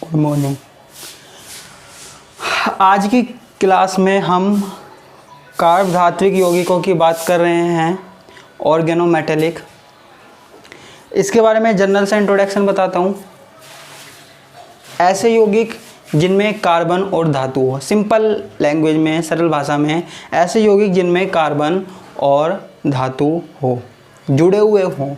Good morning. आज की class में हम कार्ब धात्विक यौगिकों की बात कर रहे हैं, ऑर्गेनोमेटेलिक। इसके बारे में जनरल सा इंट्रोडक्शन बताता हूँ। ऐसे यौगिक जिनमें कार्बन और धातु हो, सिंपल लैंग्वेज में, सरल भाषा में, ऐसे यौगिक जिनमें कार्बन और धातु हो, जुड़े हुए हों।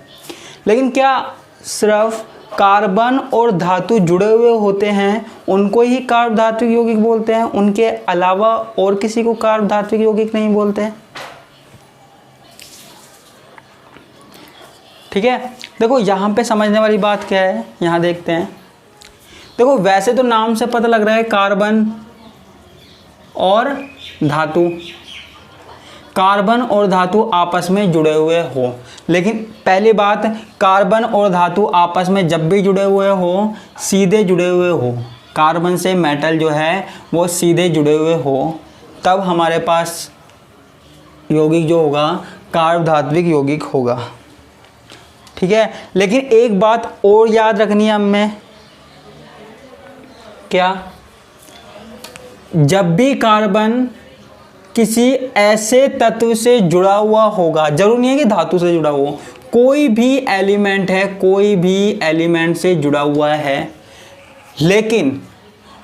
लेकिन क्या सिर्फ कार्बन और धातु जुड़े हुए होते हैं उनको ही कार्ब धात्विक यौगिक बोलते हैं? उनके अलावा और किसी को कार्ब धात्विक यौगिक नहीं बोलते हैं? ठीक है, देखो यहाँ पे समझने वाली बात क्या है, यहाँ देखते हैं। देखो वैसे तो नाम से पता लग रहा है कार्बन और धातु, कार्बन और धातु आपस में जुड़े हुए हो। लेकिन पहली बात, कार्बन और धातु आपस में जब भी जुड़े हुए हो, सीधे जुड़े हुए हो, कार्बन से मेटल जो है वो सीधे जुड़े हुए हो, तब हमारे पास यौगिक जो होगा कार्ब धात्विक यौगिक होगा। ठीक है, लेकिन एक बात और याद रखनी है हमें, क्या? जब भी कार्बन किसी ऐसे तत्व से जुड़ा हुआ होगा, जरूर नहीं है कि धातु से जुड़ा हुआ, कोई भी एलिमेंट है, कोई भी एलिमेंट से जुड़ा हुआ है, लेकिन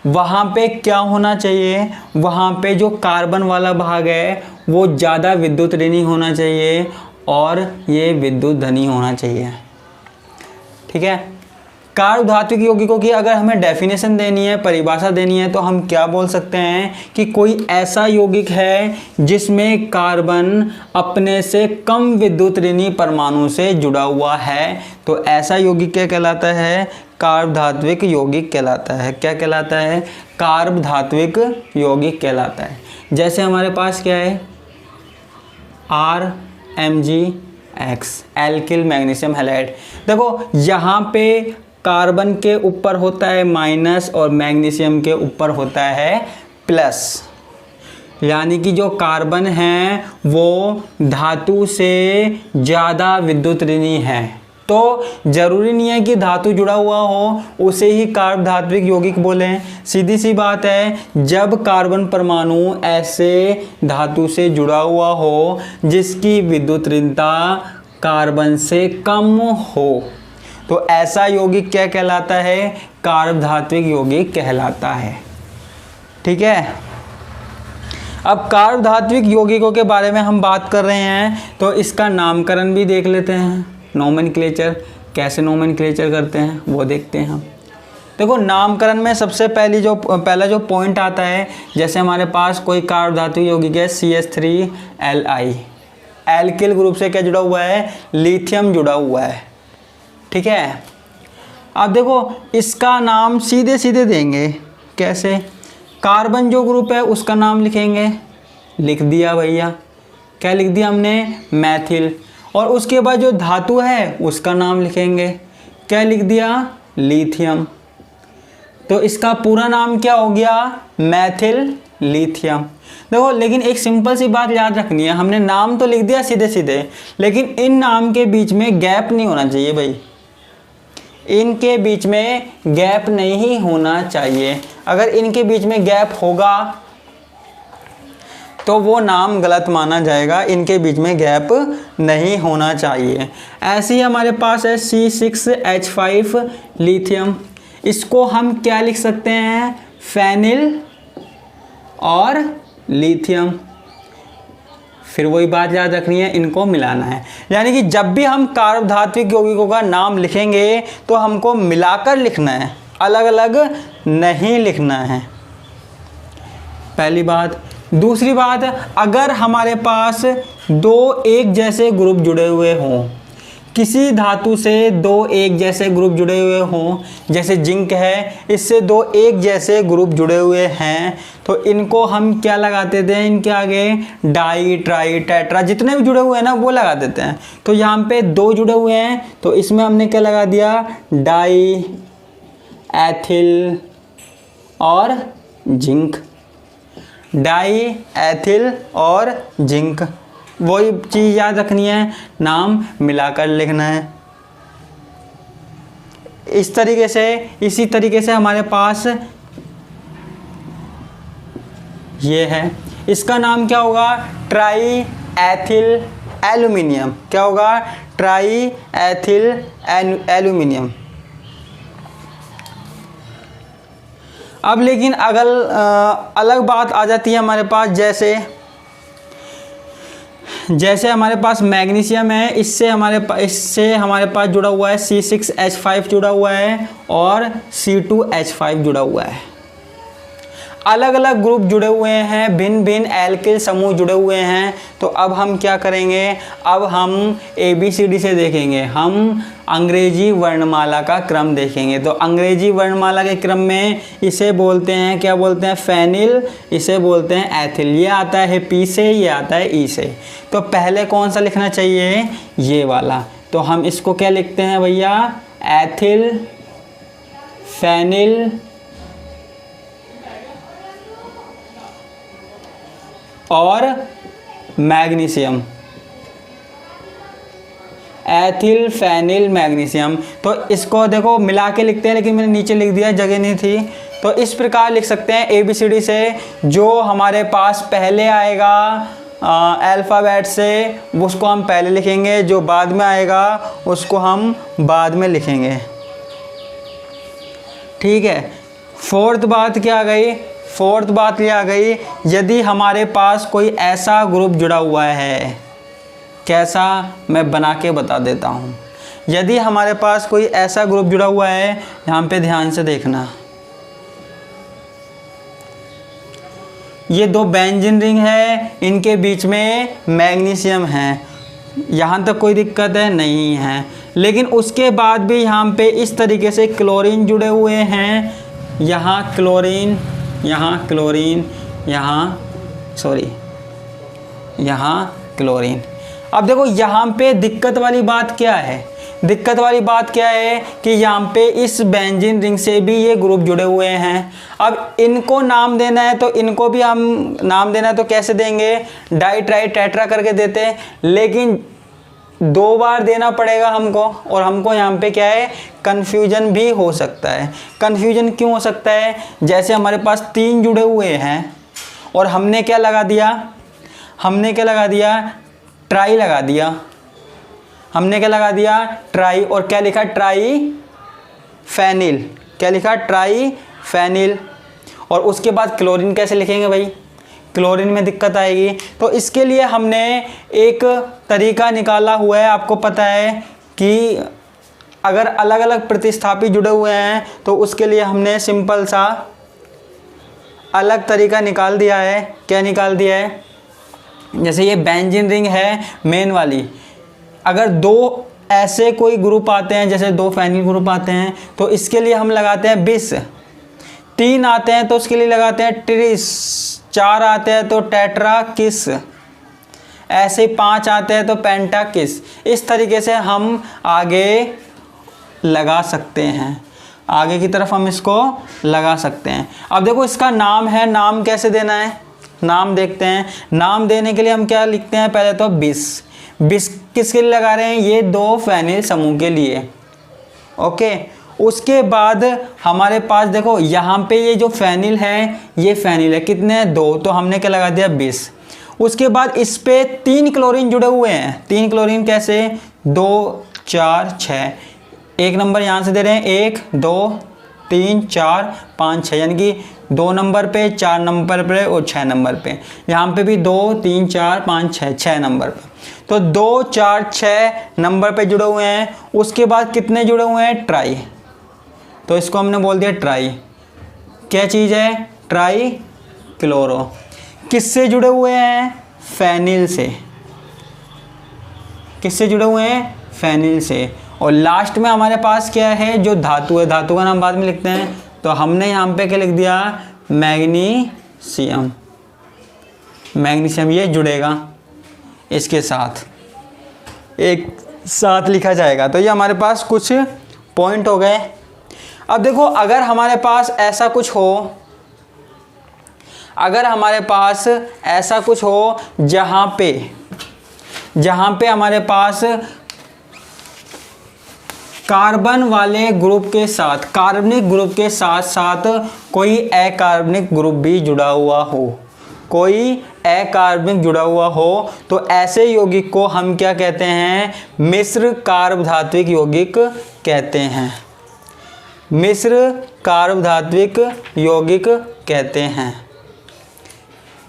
वहाँ पे क्या होना चाहिए, वहाँ पे जो कार्बन वाला भाग है वो ज़्यादा विद्युत ऋणी होना चाहिए और ये विद्युत धनी होना चाहिए। ठीक है, कार्ब धात्विक यौगिकों की अगर हमें डेफिनेशन देनी है, परिभाषा देनी है, तो हम क्या बोल सकते हैं कि कोई ऐसा यौगिक है जिसमें कार्बन अपने से कम विद्युत ऋणी परमाणु से जुड़ा हुआ है, तो ऐसा यौगिक क्या कहलाता है? कार्ब धात्विक यौगिक कहलाता है। क्या कहलाता है? कार्ब धात्विक यौगिक कहलाता है। जैसे हमारे पास क्या है, RMgX, एल्किल मैग्नीशियम हैलाइड। देखो यहाँ पे कार्बन के ऊपर होता है माइनस और मैग्नीशियम के ऊपर होता है प्लस, यानी कि जो कार्बन है वो धातु से ज़्यादा विद्युत ऋणी है। तो जरूरी नहीं है कि धातु जुड़ा हुआ हो उसे ही कार्ब धात्विक यौगिक बोलें। सीधी सी बात है, जब कार्बन परमाणु ऐसे धातु से जुड़ा हुआ हो जिसकी विद्युत ऋणता कार्बन से कम हो, तो ऐसा यौगिक क्या कहलाता है? कार्ब धात्विक यौगिक कहलाता है। ठीक है, अब कार्ब धात्विक यौगिकों के बारे में हम बात कर रहे हैं तो इसका नामकरण भी देख लेते हैं। नोमेनक्लेचर, कैसे नोमेनक्लेचर करते हैं वो देखते हैं हम। देखो नामकरण में सबसे पहला जो पॉइंट आता है, जैसे हमारे पास कोई कार्ब धात्विक यौगिक है CH3Li, एल्किल ग्रुप से क्या जुड़ा हुआ है? लिथियम जुड़ा हुआ है। ठीक है, अब देखो इसका नाम सीधे सीधे देंगे। कैसे? कार्बन जो ग्रुप है उसका नाम लिखेंगे, लिख दिया भैया। क्या लिख दिया हमने? मैथिल। और उसके बाद जो धातु है उसका नाम लिखेंगे। क्या लिख दिया? लिथियम। तो इसका पूरा नाम क्या हो गया? मैथिल लिथियम। देखो लेकिन एक सिंपल सी बात याद रखनी है, हमने नाम तो लिख दिया सीधे सीधे, लेकिन इन नाम के बीच में गैप नहीं होना चाहिए भाई, इनके बीच में गैप नहीं होना चाहिए। अगर इनके बीच में गैप होगा तो वो नाम गलत माना जाएगा, इनके बीच में गैप नहीं होना चाहिए। ऐसे ही हमारे पास है C6H5 लिथियम, इसको हम क्या लिख सकते हैं? फेनिल और लिथियम। फिर वही बात याद रखनी है, इनको मिलाना है। यानी कि जब भी हम कार्ब धात्विक यौगिकों का नाम लिखेंगे तो हमको मिलाकर लिखना है, अलग अलग नहीं लिखना है, पहली बात। दूसरी बात, अगर हमारे पास दो एक जैसे ग्रुप जुड़े हुए हों, किसी धातु से दो एक जैसे ग्रुप जुड़े हुए हों, जैसे जिंक है, इससे दो एक जैसे ग्रुप जुड़े हुए हैं, तो इनको हम क्या लगा देते हैं? इनके आगे डाई, ट्राई, टेट्रा, जितने भी जुड़े हुए हैं ना वो लगा देते हैं। तो यहाँ पे दो जुड़े हुए हैं तो इसमें हमने क्या लगा दिया? डाई, एथिल और जिंक। डाई, एथिल और जिंक, वही चीज़ याद रखनी है, नाम मिलाकर लिखना है। इस तरीके से, इसी तरीके से हमारे पास ये है, इसका नाम क्या होगा, ट्राई एथिल एल्यूमिनियम। क्या होगा, ट्राई एथिल एल्यूमिनियम। अब लेकिन अगर अलग बात आ जाती है हमारे पास, जैसे हमारे पास मैग्नीशियम है, इससे हमारे पास जुड़ा हुआ है C6H5 जुड़ा हुआ है और C2H5 जुड़ा हुआ है। अलग अलग ग्रुप जुड़े हुए हैं, भिन्न भिन्न एल्किल समूह जुड़े हुए हैं। तो अब हम क्या करेंगे, अब हम ABCD से देखेंगे, हम अंग्रेजी वर्णमाला का क्रम देखेंगे। तो अंग्रेजी वर्णमाला के क्रम में इसे बोलते हैं, क्या बोलते हैं, फेनिल, इसे बोलते हैं एथिल। ये आता है P से, ये आता है E से। तो पहले कौन सा लिखना चाहिए, ये वाला। तो हम इसको क्या लिखते हैं भैया, एथिल, फेनिल और मैग्नीशियम, एथिल फेनिल मैग्नीशियम। तो इसको देखो मिला के लिखते हैं, लेकिन मैंने नीचे लिख दिया, जगह नहीं थी। तो इस प्रकार लिख सकते हैं ABCD से। जो हमारे पास पहले आएगा अल्फ़ाबेट से, उसको हम पहले लिखेंगे, जो बाद में आएगा उसको हम बाद में लिखेंगे। ठीक है। फोर्थ बात क्या आ गई, फोर्थ बात ये आ गई, यदि हमारे पास कोई ऐसा ग्रुप जुड़ा हुआ है, कैसा, मैं बना के बता देता हूँ। यदि हमारे पास कोई ऐसा ग्रुप जुड़ा हुआ है, यहाँ पे ध्यान से देखना, ये दो बेंजीन रिंग है, इनके बीच में मैग्नीशियम है, यहाँ तक कोई दिक्कत है नहीं है। लेकिन उसके बाद भी यहाँ पे इस तरीके से क्लोरीन जुड़े हुए हैं, यहाँ क्लोरीन, यहाँ क्लोरीन, यहाँ क्लोरीन। अब देखो यहाँ पे दिक्कत वाली बात क्या है, दिक्कत वाली बात क्या है कि यहाँ पे इस बेंजीन रिंग से भी ये ग्रुप जुड़े हुए हैं। अब इनको नाम देना है, तो इनको भी हम नाम देना है तो कैसे देंगे, डाई ट्राई टेट्रा करके देते हैं, लेकिन 2 बार देना पड़ेगा हमको, और हमको यहाँ पे क्या है, कन्फ्यूजन भी हो सकता है। कन्फ्यूजन क्यों हो सकता है, जैसे हमारे पास 3 जुड़े हुए हैं और हमने क्या लगा दिया, ट्राई लगा दिया, हमने क्या लगा दिया, ट्राई, और क्या लिखा, ट्राई फेनिल, क्या लिखा, ट्राई फेनिल। और उसके बाद क्लोरीन कैसे लिखेंगे भाई, क्लोरीन में दिक्कत आएगी। तो इसके लिए हमने एक तरीका निकाला हुआ है, आपको पता है कि अगर अलग अलग प्रतिस्थापी जुड़े हुए हैं तो उसके लिए हमने सिंपल सा अलग तरीका निकाल दिया है। क्या निकाल दिया है, जैसे ये बेंजीन रिंग है मेन वाली, अगर 2 ऐसे कोई ग्रुप आते हैं, जैसे 2 फेनिल ग्रुप आते हैं, तो इसके लिए हम लगाते हैं बिस। 3 आते हैं तो उसके लिए लगाते हैं ट्रिस, 4 आते हैं तो टेट्रा किस, ऐसे 5 आते हैं तो पेंटा किस। इस तरीके से हम आगे लगा सकते हैं, आगे की तरफ हम इसको लगा सकते हैं। अब देखो इसका नाम है, नाम कैसे देना है, नाम देखते हैं। नाम देने के लिए हम क्या लिखते हैं, पहले तो बिस। बिस किसके लिए लगा रहे हैं, ये 2 फेनिल समूह के लिए। ओके, उसके बाद हमारे पास देखो यहाँ पे ये जो फेनिल है, ये फेनिल है, कितने हैं, 2, तो हमने क्या लगा दिया, 20। उसके बाद इस पे 3 क्लोरीन जुड़े हुए हैं। 3 क्लोरीन कैसे, 2 4 6, 1 नंबर यहाँ से दे रहे हैं, 1 2 3 4 5 6, यानी कि 2 नंबर पे, 4 नंबर पे और 6 नंबर पे। यहाँ पे भी 2 3 4 5 6, 6 नंबर पे। तो 2 4 6 नंबर पे जुड़े हुए हैं। उसके बाद कितने जुड़े हुए हैं, ट्राई, तो इसको हमने बोल दिया ट्राई। क्या चीज़ है, ट्राई क्लोरो। किससे जुड़े हुए हैं, फेनिल से। किससे जुड़े हुए हैं, फेनिल से। और लास्ट में हमारे पास क्या है, जो धातु है, धातु का नाम बाद में लिखते हैं। तो हमने यहाँ पे क्या लिख दिया, मैग्नीशियम। मैग्नीशियम ये जुड़ेगा इसके साथ, एक साथ लिखा जाएगा। तो ये हमारे पास कुछ पॉइंट हो गए। अब देखो अगर हमारे पास ऐसा कुछ हो, अगर हमारे पास ऐसा कुछ हो जहाँ पे हमारे पास कार्बन वाले ग्रुप के साथ, कार्बनिक ग्रुप के साथ साथ कोई अकार्बनिक ग्रुप भी जुड़ा हुआ हो, कोई अकार्बनिक जुड़ा हुआ हो, तो ऐसे यौगिक को हम क्या कहते हैं? मिश्र कार्बधात्विक यौगिक कहते हैं। मिश्र कार्बधात्विक यौगिक कहते हैं।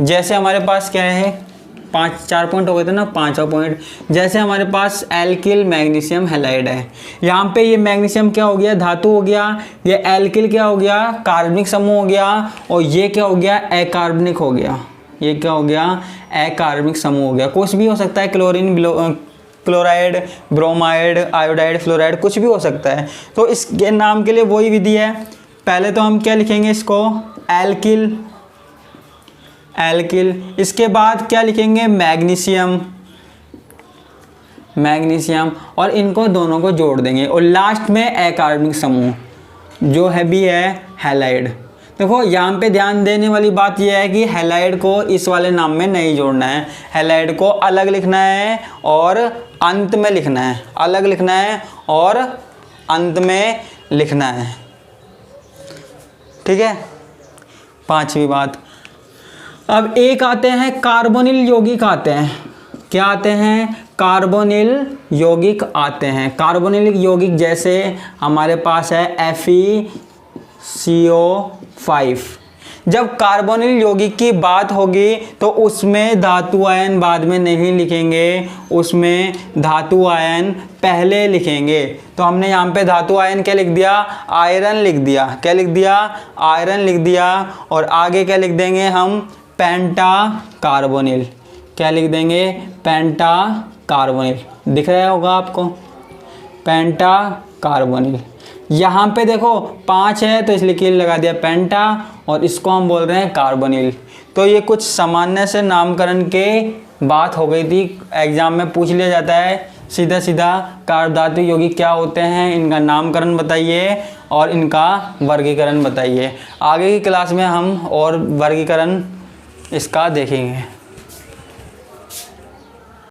जैसे हमारे पास क्या है, 4 पॉइंट हो गए थे ना, 5वां पॉइंट, जैसे हमारे पास एल्किल मैग्नीशियम हैलाइड है। यहाँ पे ये मैग्नीशियम क्या हो गया? धातु हो गया। ये एल्किल क्या हो गया? कार्बनिक समूह हो गया। और ये क्या हो गया? अकार्बनिक हो गया। ये क्या हो गया? अकार्बनिक समूह हो गया। कुछ भी हो सकता है, chlorine, chloride, bromide, iodide, fluoride, कुछ भी हो सकता है। तो इसके नाम के लिए वही विधि है। पहले तो हम क्या लिखेंगे इसको? Alkyl, alkyl. इसके बाद क्या लिखेंगे? मैग्नीशियम, मैग्नीशियम, और इनको दोनों को जोड़ देंगे। और लास्ट में अकार्बनिक समूह जो है भी है हैलाइड। देखो यहाँ पे ध्यान देने वाली बात यह है कि हैलाइड को इस वाले नाम में नहीं जोड़ना है, हैलाइड को अलग लिखना है और अंत में लिखना है, अलग लिखना है और अंत में लिखना है। ठीक है, 5वीं बात। अब एक आते हैं कार्बोनिल यौगिक आते हैं। क्या आते हैं? कार्बोनिल यौगिक आते हैं। कार्बोनिल यौगिक जैसे हमारे पास है FeCO5। जब कार्बोनिल यौगिक की बात होगी तो उसमें धातु आयन बाद में नहीं लिखेंगे, उसमें धातु आयन पहले लिखेंगे। तो हमने यहाँ पे धातु आयन क्या लिख दिया? आयरन लिख दिया। क्या लिख दिया? आयरन लिख दिया। और आगे क्या लिख देंगे हम? पेंटा कार्बोनिल। क्या लिख देंगे? पेंटा कार्बोनिल। दिख रहा होगा आपको, पेंटा कार्बोनिल। यहाँ पे देखो 5 है तो इसलिए कील लगा दिया पेंटा, और इसको हम बोल रहे हैं कार्बोनिल। तो ये कुछ सामान्य से नामकरण के बात हो गई थी। एग्जाम में पूछ लिया जाता है सीधा सीधा, कार्बधातुक यौगिक क्या होते हैं, इनका नामकरण बताइए और इनका वर्गीकरण बताइए। आगे की क्लास में हम और वर्गीकरण इसका देखेंगे।